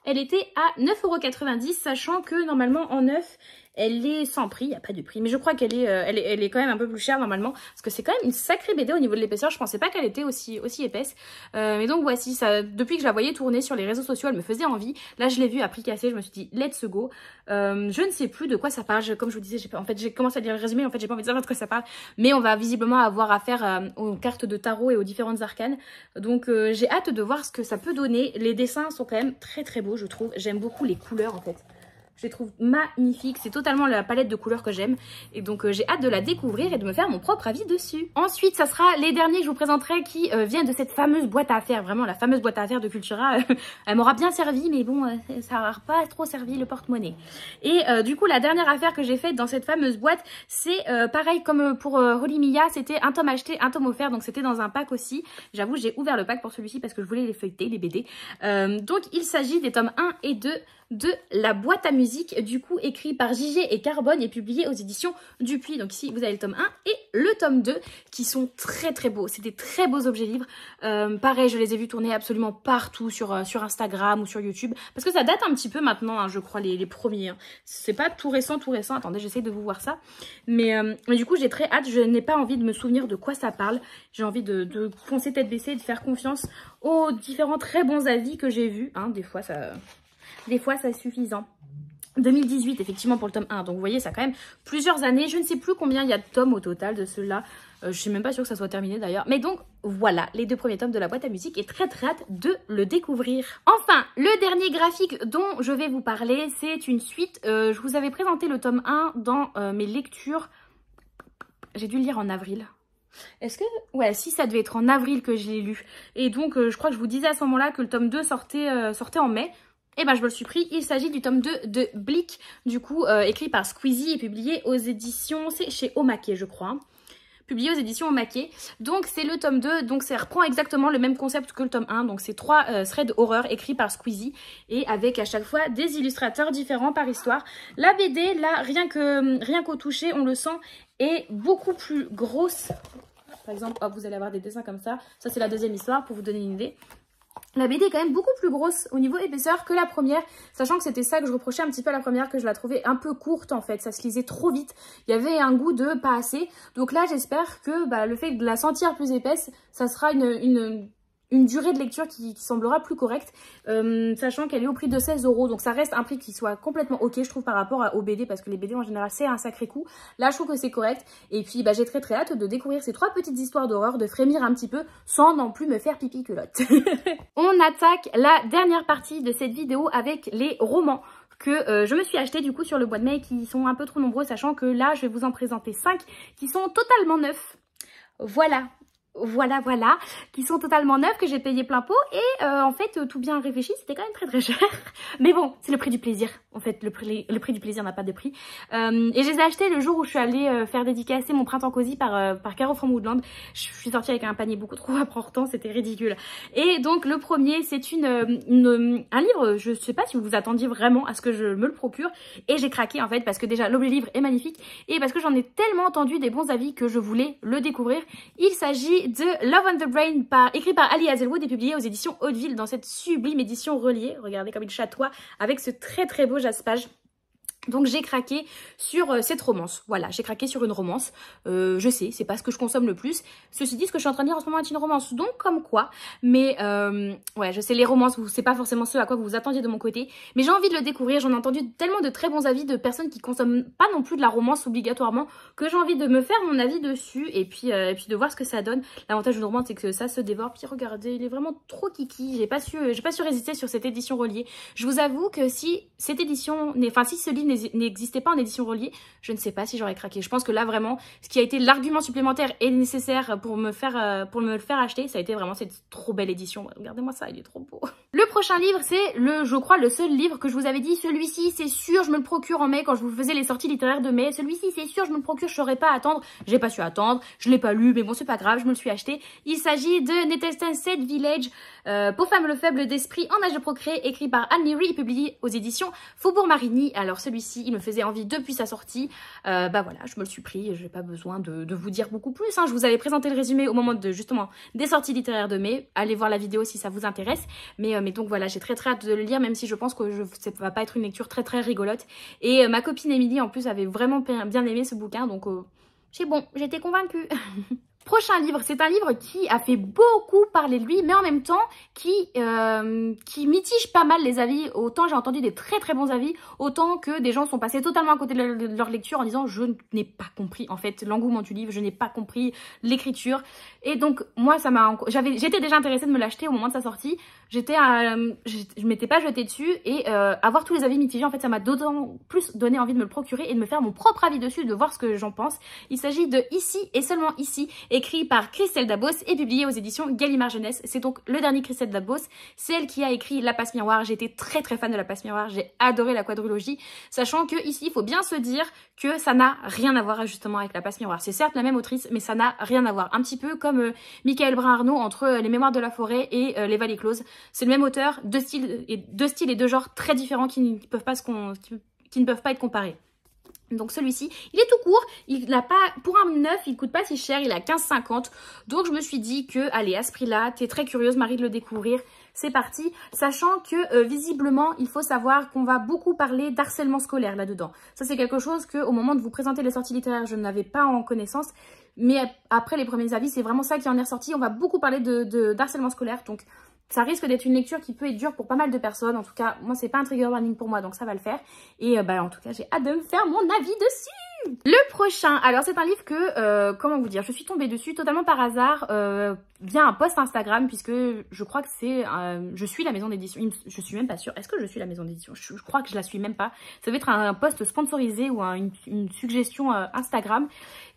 elle était à 9,90 €, sachant que normalement en neuf, elle est sans prix, il n'y a pas de prix, mais je crois qu'elle est, elle est quand même un peu plus chère normalement, parce que c'est quand même une sacrée BD au niveau de l'épaisseur, je pensais pas qu'elle était aussi épaisse, mais donc voici, ça, depuis que je la voyais tourner sur les réseaux sociaux, elle me faisait envie, là je l'ai vue à prix cassé, je me suis dit let's go, je ne sais plus de quoi ça parle, comme je vous disais, en fait j'ai commencé à lire le résumé, en fait j'ai pas envie de savoir de quoi ça parle, mais on va visiblement avoir affaire aux cartes de tarot et aux différentes arcanes, donc j'ai hâte de voir ce que ça peut donner, les dessins sont quand même très beaux je trouve, j'aime beaucoup les couleurs en fait. Je les trouve magnifiques, c'est totalement la palette de couleurs que j'aime. Et donc j'ai hâte de la découvrir et de me faire mon propre avis dessus. Ensuite, ça sera les derniers que je vous présenterai qui viennent de cette fameuse boîte à affaires. Vraiment, la fameuse boîte à affaires de Cultura. Elle m'aura bien servi, mais bon, ça n'aura pas trop servi le porte-monnaie. Et du coup, la dernière affaire que j'ai faite dans cette fameuse boîte, c'est pareil comme pour Rolly Mia, c'était un tome acheté, un tome offert. Donc c'était dans un pack aussi. J'avoue, j'ai ouvert le pack pour celui-ci parce que je voulais les feuilleter, les BD. Donc il s'agit des tomes 1 et 2 de la boîte à musique, du coup écrit par JG et Carbone et publié aux éditions Dupuis. Donc ici vous avez le tome 1 et le tome 2 qui sont très beaux, c'est des très beaux objets livres. Pareil, je les ai vus tourner absolument partout sur Instagram ou sur YouTube, parce que ça date un petit peu maintenant, hein, je crois, les premiers. Hein. C'est pas tout récent, attendez, j'essaie de vous voir ça. Mais du coup j'ai très hâte, je n'ai pas envie de me souvenir de quoi ça parle. J'ai envie de foncer tête baissée et de faire confiance aux différents très bons avis que j'ai vus. Hein, des fois c'est suffisant. 2018 effectivement pour le tome 1, donc vous voyez ça a quand même plusieurs années, je ne sais plus combien il y a de tomes au total de ceux-là, je suis même pas sûre que ça soit terminé d'ailleurs, mais donc voilà les deux premiers tomes de la boîte à musique et très hâte de le découvrir. Enfin, le dernier graphique dont je vais vous parler, c'est une suite, je vous avais présenté le tome 1 dans mes lectures, j'ai dû le lire en avril. Est-ce que... Ouais, si ça devait être en avril que je l'ai lu, et donc je crois que je vous disais à ce moment-là que le tome 2 sortait en mai. Et ben je me le suis pris, il s'agit du tome 2 de Blick, du coup écrit par Squeezie et publié aux éditions, c'est chez Omake je crois, publié aux éditions Omake. Donc c'est le tome 2, donc ça reprend exactement le même concept que le tome 1, donc c'est 3 threads horreur écrits par Squeezie et avec à chaque fois des illustrateurs différents par histoire. La BD là, rien qu'au toucher, on le sent, est beaucoup plus grosse. Par exemple, hop, vous allez avoir des dessins comme ça, ça c'est la deuxième histoire pour vous donner une idée. La BD est quand même beaucoup plus grosse au niveau épaisseur que la première, sachant que c'était ça que je reprochais un petit peu à la première, que je la trouvais un peu courte en fait, ça se lisait trop vite, il y avait un goût de pas assez. Donc là j'espère que le fait de la sentir plus épaisse, ça sera une durée de lecture qui semblera plus correcte, sachant qu'elle est au prix de 16 €, donc ça reste un prix qui soit complètement ok je trouve par rapport aux BD, parce que les BD en général c'est un sacré coup. Là je trouve que c'est correct, et puis j'ai très hâte de découvrir ces 3 petites histoires d'horreur, de frémir un petit peu sans non plus me faire pipi culotte. On attaque la dernière partie de cette vidéo avec les romans que je me suis acheté du coup sur le mois de mai, qui sont un peu trop nombreux, sachant que là je vais vous en présenter 5 qui sont totalement neufs. Voilà, qui sont totalement neufs, que j'ai payé plein pot, et en fait tout bien réfléchi, c'était quand même très cher, mais bon, c'est le prix du plaisir, en fait le prix du plaisir n'a pas de prix, et je les ai achetés le jour où je suis allée faire dédicacer mon printemps cosy par Caro from Woodland. Je suis sortie avec un panier beaucoup trop important, c'était ridicule. Et donc le premier, c'est un livre, je sais pas si vous vous attendiez vraiment à ce que je me le procure, et j'ai craqué en fait, parce que déjà l'objet livre est magnifique, et parce que j'en ai tellement entendu des bons avis que je voulais le découvrir. Il s'agit de Love on the Brain, écrit par Ali Hazelwood et publié aux éditions Hauteville dans cette sublime édition reliée. Regardez comme il chatoie avec ce très beau jaspage. Donc j'ai craqué sur cette romance, voilà, j'ai craqué sur une romance, je sais, c'est pas ce que je consomme le plus, ceci dit, ce que je suis en train de lire en ce moment est une romance, donc comme quoi, mais ouais, je sais, les romances, c'est pas forcément ce à quoi vous vous attendiez de mon côté, mais j'ai envie de le découvrir, j'en ai entendu tellement de très bons avis de personnes qui consomment pas non plus de la romance obligatoirement, que j'ai envie de me faire mon avis dessus, et puis de voir ce que ça donne. L'avantage d'une romance, c'est que ça se dévore, puis regardez, il est vraiment trop kiki, j'ai pas su résister sur cette édition reliée. Je vous avoue que si cette édition, enfin si ce livre n'existait pas en édition reliée, je ne sais pas si j'aurais craqué. Je pense que là vraiment, ce qui a été l'argument supplémentaire et nécessaire pour me le faire acheter, ça a été vraiment cette trop belle édition. Regardez-moi ça, il est trop beau. Le prochain livre, c'est je crois le seul livre que je vous avais dit, celui-ci c'est sûr, je me le procure en mai quand je vous faisais les sorties littéraires de mai. Celui-ci c'est sûr, je me le procure, je saurais pas attendre. J'ai pas su attendre, je l'ai pas lu, mais bon c'est pas grave, je me le suis acheté. Il s'agit de Nettleton Village, pour femmes le faible d'esprit en âge de procréer, écrit par Anne Leary et publié aux éditions Faubourg Marigny. Alors celui-ci, il me faisait envie depuis sa sortie. Bah voilà, je me le suis pris, j'ai pas besoin de vous dire beaucoup plus. Hein. Je vous avais présenté le résumé au moment de justement des sorties littéraires de mai. Allez voir la vidéo si ça vous intéresse. Mais donc voilà, j'ai très hâte de le lire, même si je pense que ça va pas être une lecture très rigolote. Et ma copine Émilie en plus avait vraiment bien aimé ce bouquin, donc c'est bon, j'étais convaincue. Prochain livre, c'est un livre qui a fait beaucoup parler de lui, mais en même temps qui mitige pas mal les avis. Autant j'ai entendu des très bons avis, autant que des gens sont passés totalement à côté de leur lecture en disant je n'ai pas compris en fait l'engouement du livre, je n'ai pas compris l'écriture. Et donc moi ça m'a, j'étais déjà intéressée de me l'acheter au moment de sa sortie. Je m'étais pas jetée dessus et avoir tous les avis mitigés en fait ça m'a d'autant plus donné envie de me le procurer et de me faire mon propre avis dessus, de voir ce que j'en pense. Il s'agit de Ici et seulement ici, écrit par Christelle Dabos et publié aux éditions Gallimard Jeunesse. C'est donc le dernier Christelle Dabos. C'est elle qui a écrit La Passe Miroir. J'ai été très fan de La Passe Miroir. J'ai adoré la quadrilogie. Sachant que ici, il faut bien se dire que ça n'a rien à voir justement avec La Passe Miroir. C'est certes la même autrice, mais ça n'a rien à voir. Un petit peu comme Michael Brun-Arnaud entre Les Mémoires de la Forêt et Les Vallées Closes. C'est le même auteur, deux styles et deux genres très différents qui ne peuvent pas être comparés. Donc celui-ci, il est tout court, il n'a pas, pour un neuf, il coûte pas si cher, il est à 15,50. Donc je me suis dit que, allez, à ce prix-là, t'es très curieuse Marie de le découvrir, c'est parti. Sachant que visiblement, il faut savoir qu'on va beaucoup parler d'harcèlement scolaire là-dedans. Ça c'est quelque chose que, au moment de vous présenter les sorties littéraires, je n'avais pas en connaissance. Mais après les premiers avis, c'est vraiment ça qui en est ressorti. On va beaucoup parler d'harcèlement scolaire, donc ça risque d'être une lecture qui peut être dure pour pas mal de personnes. En tout cas, moi, c'est pas un trigger warning pour moi, donc ça va le faire. Et en tout cas, j'ai hâte de me faire mon avis dessus. Le prochain, alors c'est un livre que, comment vous dire, je suis tombée dessus totalement par hasard via un post Instagram, puisque je crois que c'est, je suis la maison d'édition, je suis même pas sûre, est-ce que je suis la maison d'édition? Je crois que je la suis même pas. Ça devait être un post sponsorisé ou une suggestion Instagram.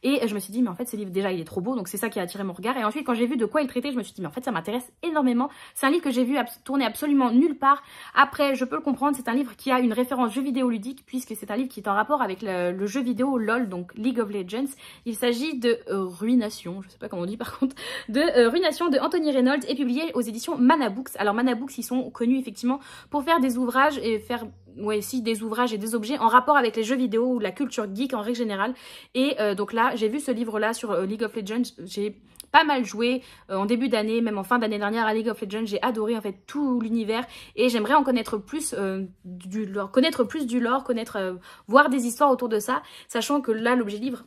Et je me suis dit, mais en fait, ce livre, déjà, il est trop beau, donc c'est ça qui a attiré mon regard. Et ensuite, quand j'ai vu de quoi il traitait, je me suis dit, mais en fait, ça m'intéresse énormément. C'est un livre que j'ai vu tourner absolument nulle part. Après, je peux le comprendre, c'est un livre qui a une référence jeu vidéo ludique, puisque c'est un livre qui est en rapport avec le jeu vidéo LOL, donc League of Legends. Il s'agit de Ruination, je sais pas comment on dit par contre, de Ruination de Anthony Reynolds, et publié aux éditions Mana Books. Alors Mana Books, ils sont connus effectivement pour faire des ouvrages et faire... ouais, si, des ouvrages et des objets en rapport avec les jeux vidéo ou la culture geek en règle générale. Et donc là, j'ai vu ce livre-là sur League of Legends. J'ai pas mal joué en début d'année, même en fin d'année dernière à League of Legends. J'ai adoré en fait tout l'univers et j'aimerais en connaître plus du lore, voir des histoires autour de ça. Sachant que là, l'objet livre,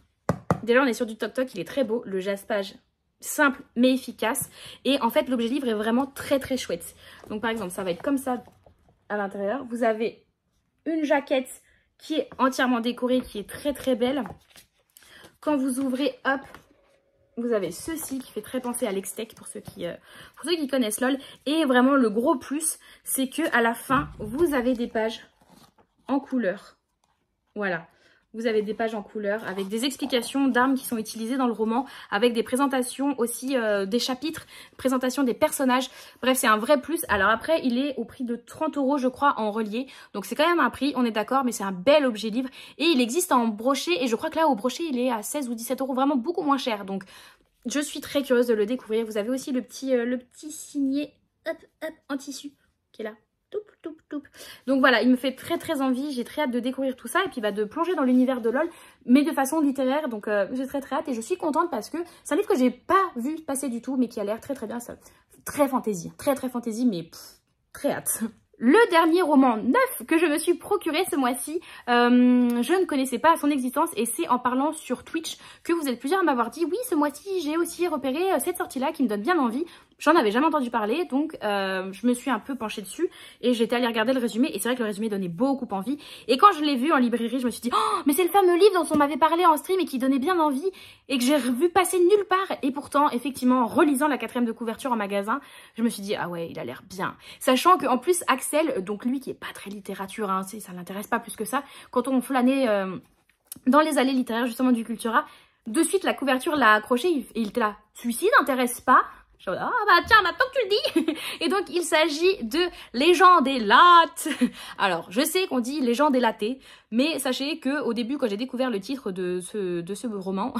déjà on est sur du toc toc, il est très beau, le jaspage simple mais efficace. Et en fait, l'objet livre est vraiment très chouette. Donc par exemple, ça va être comme ça à l'intérieur. Vous avez une jaquette qui est entièrement décorée, qui est très belle. Quand vous ouvrez, hop, vous avez ceci qui fait très penser à l'Extech pour ceux qui connaissent LOL. Et vraiment le gros plus, c'est que à la fin, vous avez des pages en couleur. Voilà. Vous avez des pages en couleur avec des explications d'armes qui sont utilisées dans le roman, avec des présentations aussi des chapitres, présentation des personnages. Bref, c'est un vrai plus. Alors après, il est au prix de 30 € je crois en relié. Donc c'est quand même un prix, on est d'accord, mais c'est un bel objet livre. Et il existe en brochet et je crois que là au brochet, il est à 16 ou 17 €, vraiment beaucoup moins cher. Donc je suis très curieuse de le découvrir. Vous avez aussi le petit signet en tissu qui est là. Donc voilà, il me fait très envie, j'ai très hâte de découvrir tout ça et puis de plonger dans l'univers de LOL, mais de façon littéraire. Donc j'ai très hâte et je suis contente parce que c'est un livre que j'ai pas vu passer du tout, mais qui a l'air très bien, ça. Très fantaisie, mais très hâte. Le dernier roman neuf que je me suis procuré ce mois-ci, je ne connaissais pas son existence et c'est en parlant sur Twitch que vous êtes plusieurs à m'avoir dit oui, ce mois-ci j'ai aussi repéré cette sortie-là qui me donne bien envie. J'en avais jamais entendu parler, donc je me suis un peu penchée dessus et j'étais allée regarder le résumé et c'est vrai que le résumé donnait beaucoup envie. Et quand je l'ai vu en librairie, je me suis dit oh, mais c'est le fameux livre dont on m'avait parlé en stream et qui donnait bien envie et que j'ai vu passer nulle part. Et pourtant, effectivement, en relisant la 4e de couverture en magasin, je me suis dit ah ouais, il a l'air bien. Sachant qu'en plus, Axel, donc lui qui est pas très littérature, hein, ça l'intéresse pas plus que ça. Quand on flânait dans les allées littéraires justement du Cultura, de suite la couverture l'a accroché et il était là, celui-ci n'intéresse pas. Je dis, ah bah tiens, maintenant que tu le dis. Et donc il s'agit de Légende et latte. Alors je sais qu'on dit Légende et latte, mais sachez que au début quand j'ai découvert le titre de ce roman,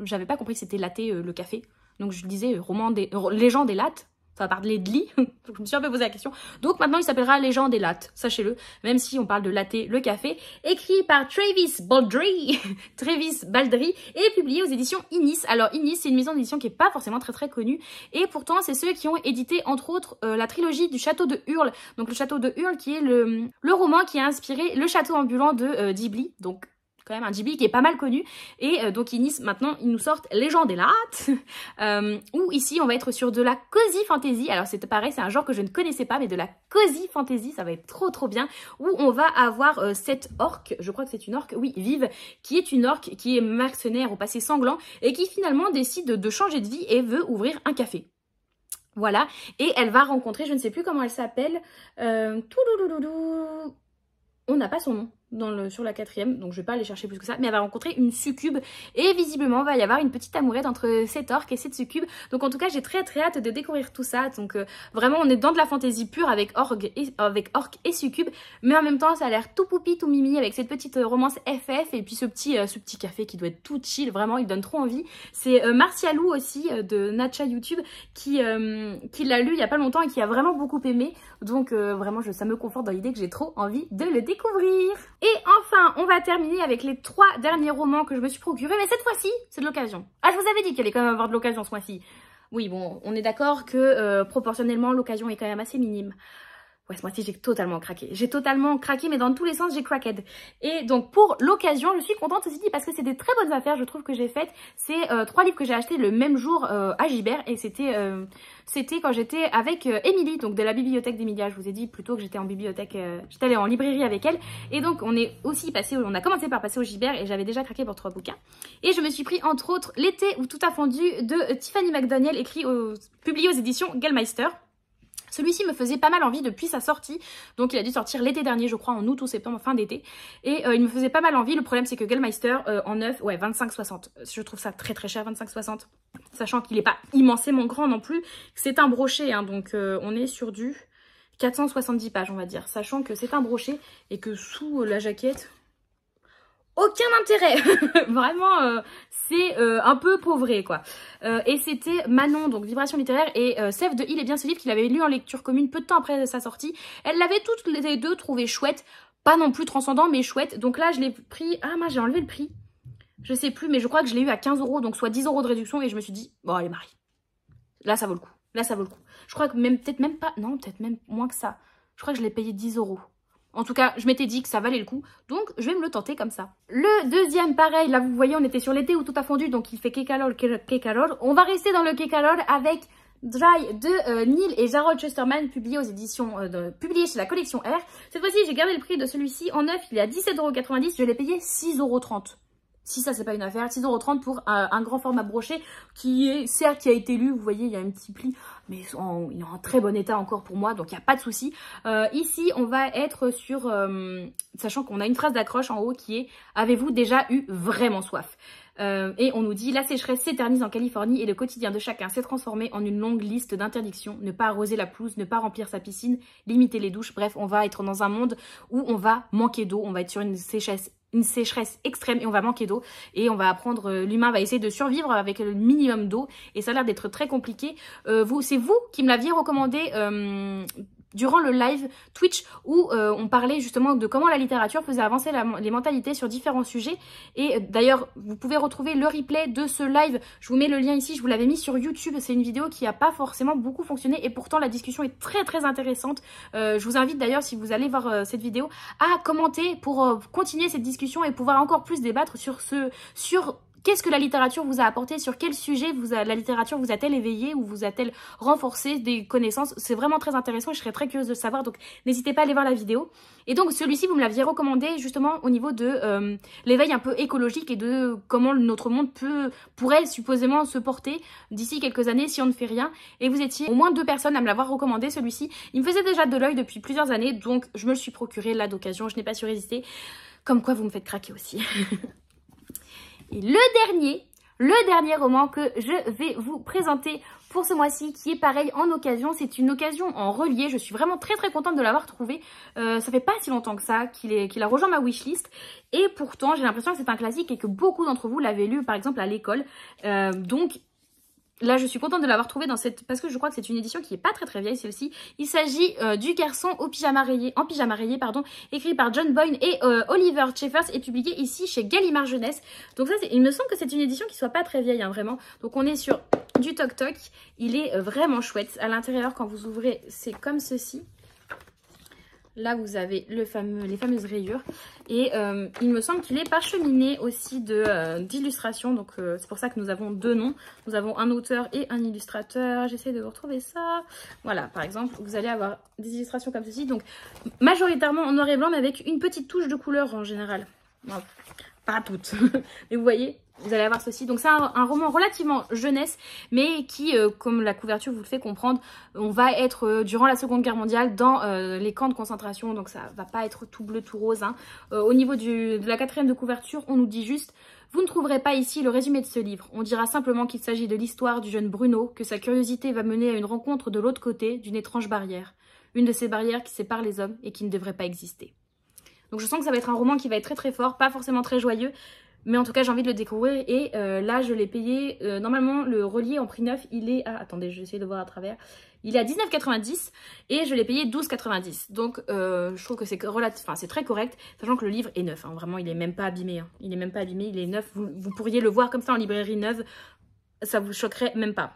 j'avais pas compris que c'était latte le café. Donc je disais Légende et latte. Ça va parler de lit, je me suis un peu posé la question. Donc maintenant il s'appellera Légende et latte, sachez-le, même si on parle de latte, le café, écrit par Travis Baldree, et publié aux éditions Inis. Alors Inis, c'est une maison d'édition qui est pas forcément très connue, et pourtant c'est ceux qui ont édité entre autres la trilogie du Château de Hurle. Donc le Château de Hurle qui est le roman qui a inspiré le château ambulant de Ghibli, donc quand même un Ghibli qui est pas mal connu. Et donc Inis, maintenant, ils nous sortent Légende et latte, où ici, on va être sur de la cozy fantasy. Alors c'est pareil, c'est un genre que je ne connaissais pas, mais de la cozy fantasy, ça va être trop bien, où on va avoir cette orque, je crois que c'est une orque, oui, Vive, qui est une orque, qui est mercenaire au passé sanglant, et qui finalement décide de changer de vie et veut ouvrir un café. Voilà, et elle va rencontrer, je ne sais plus comment elle s'appelle, on n'a pas son nom sur la 4e, donc je vais pas aller chercher plus que ça, mais elle va rencontrer une succube et visiblement il va y avoir une petite amourette entre cette orque et cette succube. Donc en tout cas j'ai très hâte de découvrir tout ça. Donc vraiment on est dans de la fantaisie pure avec orque et succube, mais en même temps ça a l'air tout poupi, tout mimi avec cette petite romance FF et puis ce petit café qui doit être tout chill, vraiment il donne trop envie. C'est Martialou aussi de Natcha YouTube qui l'a lu il y a pas longtemps et qui a vraiment beaucoup aimé. Donc vraiment ça me conforte dans l'idée que j'ai trop envie de le découvrir. Et enfin, on va terminer avec les 3 derniers romans que je me suis procurés, mais cette fois-ci, c'est de l'occasion. Ah, je vous avais dit qu'il allait quand même avoir de l'occasion ce mois-ci. Oui, bon, on est d'accord que proportionnellement, l'occasion est quand même assez minime. Ouais, ce mois-ci, j'ai totalement craqué. J'ai totalement craqué, mais dans tous les sens, j'ai craqued. Et donc, pour l'occasion, je suis contente aussi parce que c'est des très bonnes affaires, je trouve, que j'ai faites. C'est 3 livres que j'ai achetés le même jour à Gibert. Et c'était quand j'étais avec Émilie, donc de la bibliothèque d'Emilia. Je vous ai dit plutôt que j'étais en bibliothèque, j'étais allée en librairie avec elle. Et donc, on a commencé par passer au Gibert et j'avais déjà craqué pour 3 bouquins. Et je me suis pris, entre autres, L'été où tout a fondu de Tiffany McDaniel, publié aux éditions Gallmeister. Celui-ci me faisait pas mal envie depuis sa sortie, donc il a dû sortir l'été dernier je crois, en août ou septembre, fin d'été, et il me faisait pas mal envie. Le problème c'est que Gallmeister en neuf, ouais 25,60, je trouve ça très cher 25,60, sachant qu'il est pas immensément grand non plus, c'est un brochet, hein, donc on est sur du 470 pages on va dire, sachant que c'est un brochet et que sous la jaquette, aucun intérêt. Vraiment, c'est un peu pauvré quoi. Et c'était Manon, donc Vibration littéraire, et Sève de Il est bien ce livre qu'il avait lu en lecture commune peu de temps après sa sortie. Elle l'avait toutes les deux trouvé chouette, pas non plus transcendant mais chouette. Donc là je l'ai pris, ah moi j'ai enlevé le prix, je sais plus, mais je crois que je l'ai eu à 15 €, donc soit 10 € de réduction, et je me suis dit bon allez Marie, là ça vaut le coup, là ça vaut le coup. Je crois que peut-être même pas, non peut-être même moins que ça, je crois que je l'ai payé 10 €. En tout cas, je m'étais dit que ça valait le coup, donc je vais me le tenter comme ça. Le deuxième, pareil, là vous voyez, on était sur l'été où tout a fondu, donc il fait Kekalol. On va rester dans le Kekalol avec Dry de Neil et Jarrod Chesterman, publié aux éditions, publié chez la collection R. Cette fois-ci, j'ai gardé le prix de celui-ci. En neuf, il est à 17,90 €, je l'ai payé 6,30 €. Si ça c'est pas une affaire, 6,30 € pour un grand format brochet qui a été lu, vous voyez il y a un petit pli, mais il est en très bon état encore pour moi, donc il n'y a pas de souci. Ici on va être sur, sachant qu'on a une phrase d'accroche en haut qui est « Avez-vous déjà eu vraiment soif ?» Et on nous dit « La sécheresse s'éternise en Californie et le quotidien de chacun s'est transformé en une longue liste d'interdictions. Ne pas arroser la pelouse, ne pas remplir sa piscine, limiter les douches. Bref, on va être dans un monde où on va manquer d'eau, on va être sur une sécheresse extrême et on va manquer d'eau et on va apprendre, l'humain va essayer de survivre avec le minimum d'eau et ça a l'air d'être très compliqué. C'est vous qui me l'aviez recommandé durant le live Twitch où on parlait justement de comment la littérature faisait avancer les mentalités sur différents sujets. Et d'ailleurs, vous pouvez retrouver le replay de ce live. Je vous mets le lien ici, je vous l'avais mis sur YouTube. C'est une vidéo qui n'a pas forcément beaucoup fonctionné et pourtant la discussion est très intéressante. Je vous invite d'ailleurs, si vous allez voir cette vidéo, à commenter pour continuer cette discussion et pouvoir encore plus débattre sur qu'est-ce que la littérature vous a apporté, sur quel sujet la littérature vous a-t-elle éveillé ou vous a-t-elle renforcé des connaissances. C'est vraiment très intéressant et je serais très curieuse de le savoir, donc n'hésitez pas à aller voir la vidéo. Et donc celui-ci, vous me l'aviez recommandé justement au niveau de l'éveil un peu écologique et de comment notre monde pourrait supposément se porter d'ici quelques années si on ne fait rien. Et vous étiez au moins 2 personnes à me l'avoir recommandé, celui-ci. Il me faisait déjà de l'œil depuis plusieurs années, donc je me le suis procuré là d'occasion, je n'ai pas su résister. Comme quoi vous me faites craquer aussi. Et le dernier roman que je vais vous présenter pour ce mois-ci, qui est pareil en occasion, c'est une occasion en relié. Je suis vraiment très très contente de l'avoir trouvé. Ça fait pas si longtemps que ça qu'il a rejoint ma wishlist. Et pourtant, j'ai l'impression que c'est un classique et que beaucoup d'entre vous l'avaient lu par exemple à l'école. Donc là, je suis contente de l'avoir trouvé dans cette... Parce que je crois que c'est une édition qui est pas très très vieille, celle-ci. Il s'agit du Garçon en pyjama rayé, pardon, écrit par John Boyne et Oliver Cheffers et publié ici chez Gallimard Jeunesse. Donc ça, il me semble que c'est une édition qui soit pas très vieille, hein, vraiment. Donc on est sur du Toc Toc. Il est vraiment chouette. À l'intérieur, quand vous ouvrez, c'est comme ceci. Là, vous avez les fameuses rayures. Et il me semble qu'il est parcheminé aussi d'illustrations. Donc, c'est pour ça que nous avons 2 noms. Nous avons un auteur et un illustrateur. J'essaie de vous retrouver ça. Voilà, par exemple, vous allez avoir des illustrations comme ceci. Donc, majoritairement en noir et blanc, mais avec une petite touche de couleur en général. Bon, pas toutes. Mais vous voyez, vous allez avoir ceci. Donc c'est un roman relativement jeunesse, mais qui, comme la couverture vous le fait comprendre, on va être durant la Seconde Guerre mondiale dans les camps de concentration. Donc ça va pas être tout bleu, tout rose. Hein. Au niveau de la 4e de couverture, on nous dit juste: vous ne trouverez pas ici le résumé de ce livre. On dira simplement qu'il s'agit de l'histoire du jeune Bruno, que sa curiosité va mener à une rencontre de l'autre côté d'une étrange barrière. Une de ces barrières qui séparent les hommes et qui ne devrait pas exister. Donc je sens que ça va être un roman qui va être très très fort, pas forcément très joyeux, mais en tout cas j'ai envie de le découvrir. Et là je l'ai payé, normalement le relié en prix neuf il est à, attendez je vais essayer de voir à travers, il est à 19,90 et je l'ai payé 12,90. Donc je trouve que c'est c'est très correct, sachant que le livre est neuf, hein. Vraiment il est même pas abîmé, hein. Il est même pas abîmé, il est neuf, vous pourriez le voir comme ça en librairie neuve, ça vous choquerait même pas.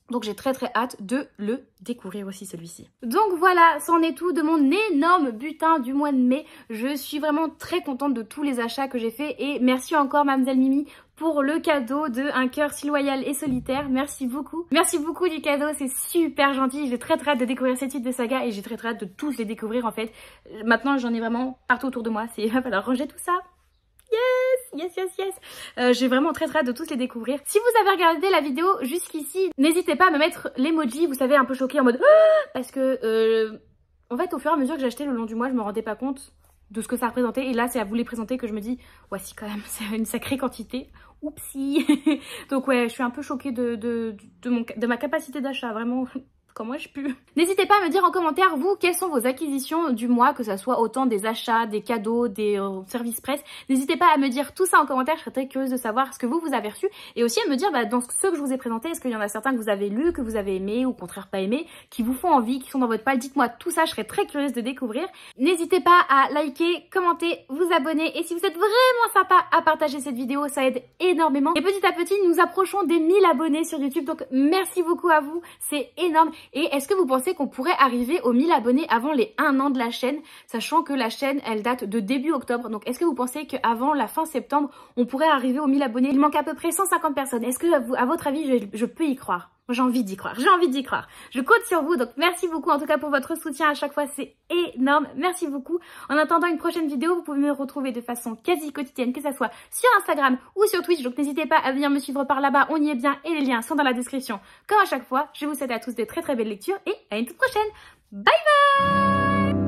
Donc j'ai très très hâte de le découvrir aussi celui-ci. Donc voilà, c'en est tout de mon énorme butin du mois de mai. Je suis vraiment très contente de tous les achats que j'ai fait et merci encore Mademoiselle Mimi pour le cadeau de un cœur si loyal et solitaire. Merci beaucoup. Merci beaucoup du cadeau, c'est super gentil. J'ai très très hâte de découvrir ces titres de saga et j'ai très très hâte de tous les découvrir en fait. Maintenant j'en ai vraiment partout autour de moi, il va falloir ranger tout ça. Yes. J'ai vraiment très hâte de tous les découvrir. Si vous avez regardé la vidéo jusqu'ici, n'hésitez pas à me mettre l'emoji, vous savez, un peu choqué en mode parce que en fait au fur et à mesure que j'ai acheté le long du mois, je me rendais pas compte de ce que ça représentait et là c'est à vous les présenter que je me dis voici quand même c'est une sacrée quantité. Oupsie. Donc ouais, je suis un peu choquée de ma capacité d'achat, vraiment. Comment ai-je pu? N'hésitez pas à me dire en commentaire, vous, quelles sont vos acquisitions du mois, que ça soit autant des achats, des cadeaux, des services presse. N'hésitez pas à me dire tout ça en commentaire, je serais très curieuse de savoir ce que vous avez reçu. Et aussi à me dire, dans ceux que je vous ai présentés, est-ce qu'il y en a certains que vous avez lus, que vous avez aimés ou au contraire pas aimés, qui vous font envie, qui sont dans votre palle. Dites-moi tout ça, je serais très curieuse de découvrir. N'hésitez pas à liker, commenter, vous abonner. Et si vous êtes vraiment sympa à partager cette vidéo, ça aide énormément. Et petit à petit, nous approchons des 1000 abonnés sur YouTube. Donc merci beaucoup à vous, c'est énorme. Et est-ce que vous pensez qu'on pourrait arriver aux 1000 abonnés avant les 1 an de la chaîne, sachant que la chaîne, elle date de début octobre. Donc est-ce que vous pensez qu'avant la fin septembre, on pourrait arriver aux 1000 abonnés? Il manque à peu près 150 personnes. Est-ce que, à votre avis, je peux y croire? J'ai envie d'y croire, Je compte sur vous, donc merci beaucoup en tout cas pour votre soutien à chaque fois, c'est énorme. Merci beaucoup. En attendant une prochaine vidéo, vous pouvez me retrouver de façon quasi quotidienne, que ça soit sur Instagram ou sur Twitch. Donc n'hésitez pas à venir me suivre par là-bas, on y est bien et les liens sont dans la description. Comme à chaque fois, je vous souhaite à tous de très très belles lectures et à une toute prochaine. Bye bye!